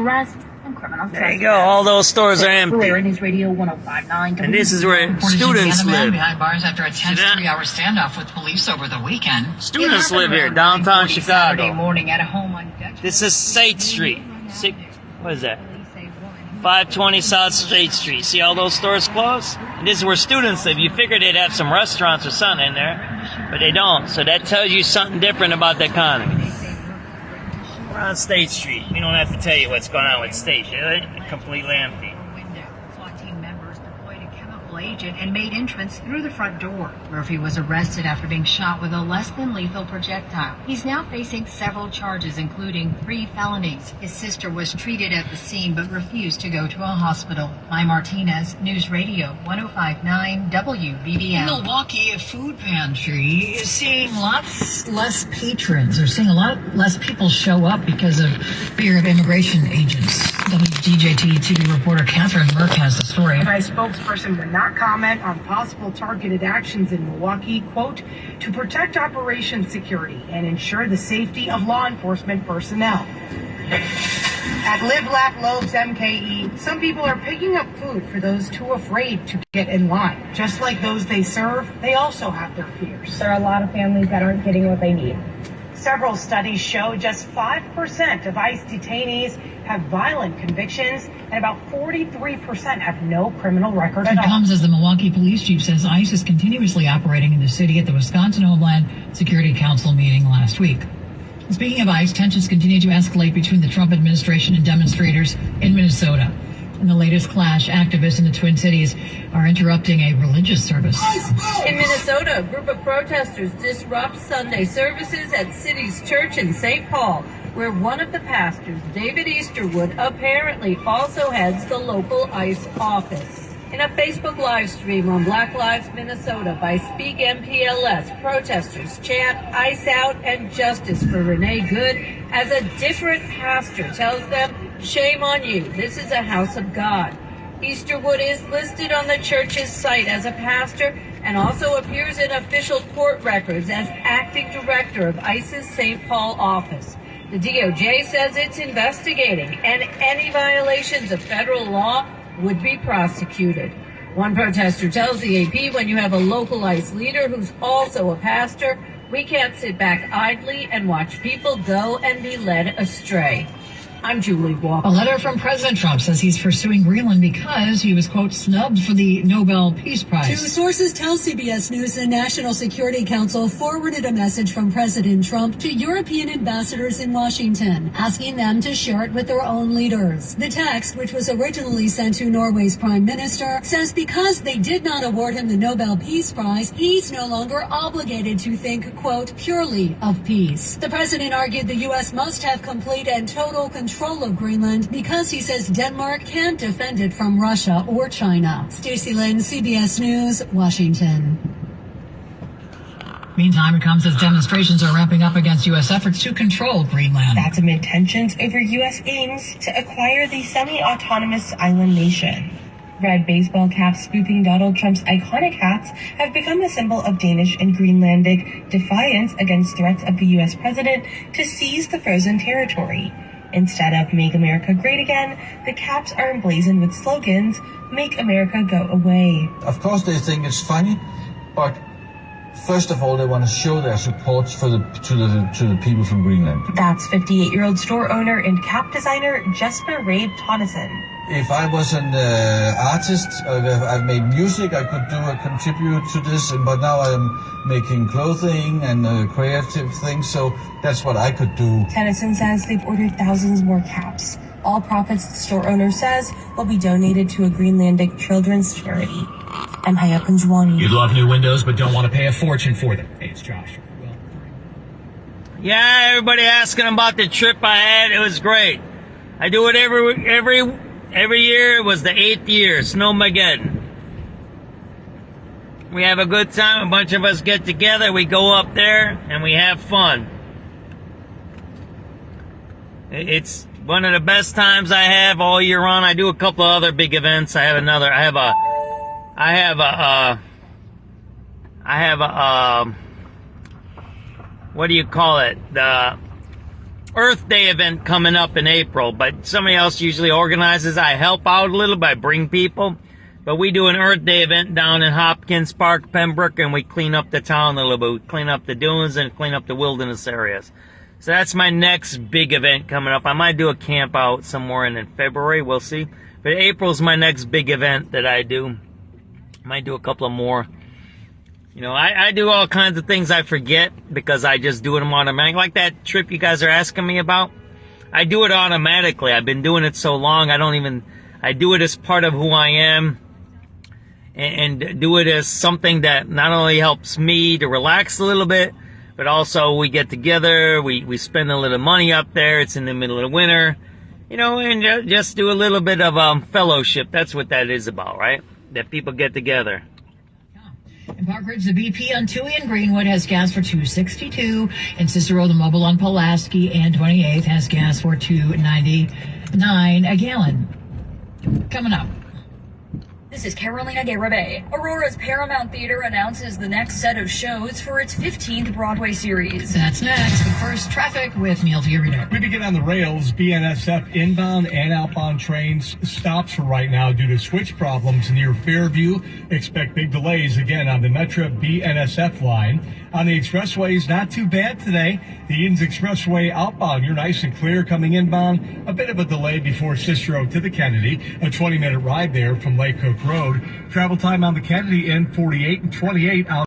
arrest and criminal trespass. There you go. All those stores are empty. News Radio 105.9. And this is where students live. Behind bars after a tense 3-hour standoff with police over the weekend. Students live here, downtown Chicago. Saturday morning at a home on Dutch. This is State Street. What is that? 520 South State Street. See all those stores closed? And this is where students live. You figured they'd have some restaurants or something in there, but they don't. So that tells you something different about the economy. We're on State Street. We don't have to tell you what's going on with State. It's completely empty. SWAT team members deployed a chemical agent and made entrance through the front door. Murphy was arrested after being shot with a less than lethal projectile. He's now facing several charges, including 3 felonies. His sister was treated at the scene but refused to go to a hospital. Mai Martinez, News Radio 105.9 WBBM. Milwaukee, a food pantry is seeing lots less patrons. They're seeing a lot less people show up because of fear of immigration agents. WDJT TV reporter Catherine Merck has the story. My spokesperson would not comment on possible targeted actions in Milwaukee, quote, to protect operation security and ensure the safety of law enforcement personnel. At Live Laugh Loaves MKE, some people are picking up food for those too afraid to get in line. Just like those they serve, they also have their fears. There are a lot of families that aren't getting what they need. Several studies show just 5% of ICE detainees have violent convictions, and about 43% have no criminal record at all. It comes as the Milwaukee police chief says ICE is continuously operating in the city at the Wisconsin Homeland Security Council meeting last week. Speaking of ICE, tensions continue to escalate between the Trump administration and demonstrators in Minnesota. In the latest clash, activists in the Twin Cities are interrupting a religious service. In Minnesota, a group of protesters disrupt Sunday services at City's Church in St. Paul, where one of the pastors, David Easterwood, apparently also heads the local ICE office. In a Facebook live stream on Black Lives Minnesota by Speak MPLS, protesters chant ICE out and justice for Renee Good as a different pastor tells them, shame on you, this is a house of God. Easterwood is listed on the church's site as a pastor and also appears in official court records as acting director of ICE's St. Paul office. The DOJ says it's investigating, and any violations of federal law would be prosecuted. One protester tells the AP, when you have a local ICE leader who's also a pastor, we can't sit back idly and watch people go and be led astray. I'm Julie Walker. A letter from President Trump says he's pursuing Greenland because he was, quote, snubbed for the Nobel Peace Prize. Two sources tell CBS News the National Security Council forwarded a message from President Trump to European ambassadors in Washington, asking them to share it with their own leaders. The text, which was originally sent to Norway's prime minister, says because they did not award him the Nobel Peace Prize, he's no longer obligated to think, quote, purely of peace. The president argued the U.S. must have complete and total control of Greenland because he says Denmark can't defend it from Russia or China. Stacey Lynn, CBS News, Washington. Meantime, it comes as demonstrations are ramping up against U.S. efforts to control Greenland. That's amid tensions over U.S. aims to acquire the semi-autonomous island nation. Red baseball caps spoofing Donald Trump's iconic hats have become a symbol of Danish and Greenlandic defiance against threats of the U.S. president to seize the frozen territory. Instead of Make America Great Again, the caps are emblazoned with slogans, Make America Go Away. Of course they think it's funny, but first of all they want to show their support to the people from Greenland. That's 58-year-old store owner and cap designer Jesper Rabe Tonneson. If I was an artist, I've made music, I could contribute to this, but now I'm making clothing and creative things, so that's what I could do. Tennyson says they've ordered thousands more caps. All profits, the store owner says, will be donated to a Greenlandic children's charity. I'm Haya Panjwani. You'd love new windows, but don't want to pay a fortune for them. Hey, it's Josh. Yeah, everybody asking about the trip I had. It was great. I do it every year. It was the 8th year, Snowmageddon. We have a good time. A bunch of us get together. We go up there and we have fun. It's one of the best times I have all year round. I do a couple of other big events. I have what do you call it? Earth Day event coming up in April, but somebody else usually organizes. I help out a little by bring people. But we do an Earth Day event down in Hopkins Park, Pembroke, and we clean up the town a little bit. We clean up the dunes and clean up the wilderness areas. So that's my next big event coming up. I might do a camp out somewhere in February. We'll see. But April's my next big event that I do. Might do a couple of more. You know, I do all kinds of things I forget because I just do them automatically. Like that trip you guys are asking me about. I do it automatically. I've been doing it so long, I do it as part of who I am. And do it as something that not only helps me to relax a little bit, but also we get together, we spend a little money up there, it's in the middle of the winter, you know, and just do a little bit of fellowship. That's what that is about, right? That people get together. In Park Ridge, the BP on Toohey and Greenwood has gas for $2.62. In Cicero, the Mobile on Pulaski and 28th has gas for $2.99 a gallon. Coming up. This is Carolina Garibay. Aurora's Paramount Theater announces the next set of shows for its 15th Broadway series. That's next. But first, traffic with Neil Fiorito. We begin on the rails. BNSF inbound and outbound trains stops for right now due to switch problems near Fairview. Expect big delays again on the Metra BNSF line. On the expressways, not too bad today. The Edens Expressway outbound, you're nice and clear coming inbound. A bit of a delay before Cicero to the Kennedy. A 20-minute ride there from Lake Cook Road. Travel time on the Kennedy in 48 and 28 out.